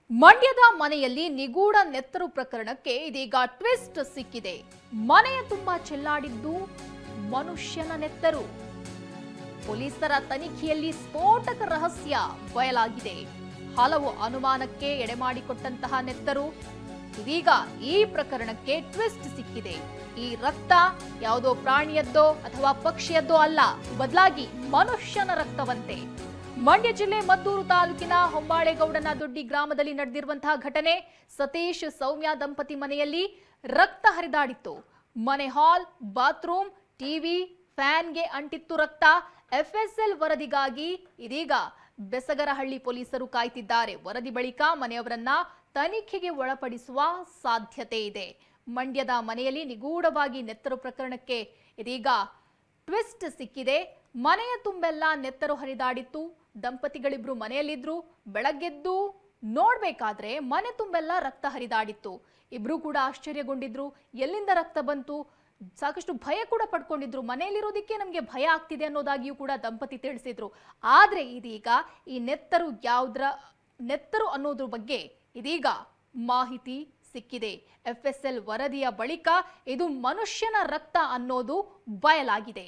ಮಂಡ್ಯದ ಮನೆಯಲ್ಲಿ ನಿಗೂಢ ನೆತ್ತರು ಪ್ರಕರಣಕ್ಕೆ ಇದೀಗ ಟ್ವಿಸ್ಟ್ ಸಿಕ್ಕಿದೆ. ಮನೆಯ ತುಂಬಾ ಚೆಲ್ಲಾಡಿದ್ದು ಮನುಷ್ಯನ ನೆತ್ತರು. ಪೊಲೀಸರ ತನಿಖೆಯಲ್ಲಿ ಸ್ಫೋಟಕ ರಹಸ್ಯ ಬಯಲಾಗಿದೆ. ಹಲವು ಅನುಮಾನಕ್ಕೆ ಎಡೆಮಾಡಿಕೊಟ್ಟಂತಹ ನೆತ್ತರು. ಇದೀಗ ಈ ಪ್ರಕರಣಕ್ಕೆ ಟ್ವಿಸ್ಟ್ ಸಿಕ್ಕಿದೆ. ಈ ರಕ್ತ ಯಾವುದೋ ಪ್ರಾಣಿಯದ್ದೋ ಅಥವಾ ಪಕ್ಷಿಯದ್ದೋ ಅಲ್ಲ, ಬದಲಾಗಿ ಮನುಷ್ಯನ ರಕ್ತವಂತೆ. ಮಂಡ್ಯ ಜಿಲ್ಲೆ ಮದ್ದೂರು ತಾಲೂಕಿನ ಹೊಂಬಾಳೆಗೌಡನ ದೊಡ್ಡಿ ಗ್ರಾಮದಲ್ಲಿ ನಡೆದಿರುವಂತಹ ಘಟನೆ. ಸತೀಶ್ ಸೌಮ್ಯ ದಂಪತಿ ಮನೆಯಲ್ಲಿ ರಕ್ತ ಹರಿದಾಡಿತ್ತು. ಮನೆ ಹಾಲ್, ಬಾತ್ರೂಮ್, ಟಿವಿ, ಫ್ಯಾನ್ಗೆ ಅಂಟಿತ್ತು ರಕ್ತ. ಎಫ್ಎಸ್ಎಲ್ ವರದಿಗಾಗಿ ಇದೀಗ ಬೆಸಗರಹಳ್ಳಿ ಪೊಲೀಸರು ಕಾಯ್ತಿದ್ದಾರೆ. ವರದಿ ಬಳಿಕ ಮನೆಯವರನ್ನ ತನಿಖೆಗೆ ಒಳಪಡಿಸುವ ಸಾಧ್ಯತೆ ಇದೆ. ಮಂಡ್ಯದ ಮನೆಯಲ್ಲಿ ನಿಗೂಢವಾಗಿ ನೆತ್ತರು ಪ್ರಕರಣಕ್ಕೆ ಇದೀಗ ಟ್ವಿಸ್ಟ್ ಸಿಕ್ಕಿದೆ. ಮನೆಯ ತುಂಬೆಲ್ಲ ನೆತ್ತರು ಹರಿದಾಡಿತ್ತು. ದಂಪತಿಗಳಿಬ್ರು ಮನೆಯಲ್ಲಿದ್ರು. ಬೆಳಗ್ಗೆದ್ದು ನೋಡ್ಬೇಕಾದ್ರೆ ಮನೆ ತುಂಬೆಲ್ಲ ರಕ್ತ ಹರಿದಾಡಿತ್ತು. ಇಬ್ರು ಕೂಡ ಆಶ್ಚರ್ಯಗೊಂಡಿದ್ರು. ಎಲ್ಲಿಂದ ರಕ್ತ ಬಂತು? ಸಾಕಷ್ಟು ಭಯ ಕೂಡ ಪಡ್ಕೊಂಡಿದ್ರು. ಮನೆಯಲ್ಲಿರೋದಕ್ಕೆ ನಮಗೆ ಭಯ ಆಗ್ತಿದೆ ಅನ್ನೋದಾಗಿಯೂ ಕೂಡ ದಂಪತಿ ತಿಳಿಸಿದ್ರು. ಆದ್ರೆ ಇದೀಗ ಈ ನೆತ್ತರು ಅನ್ನೋದ್ರ ಬಗ್ಗೆ ಇದೀಗ ಮಾಹಿತಿ ಸಿಕ್ಕಿದೆ. ಎಫ್ಎಸ್ಎಲ್ ವರದಿಯ ಬಳಿಕ ಇದು ಮನುಷ್ಯನ ರಕ್ತ ಅನ್ನೋದು ಬಯಲಾಗಿದೆ.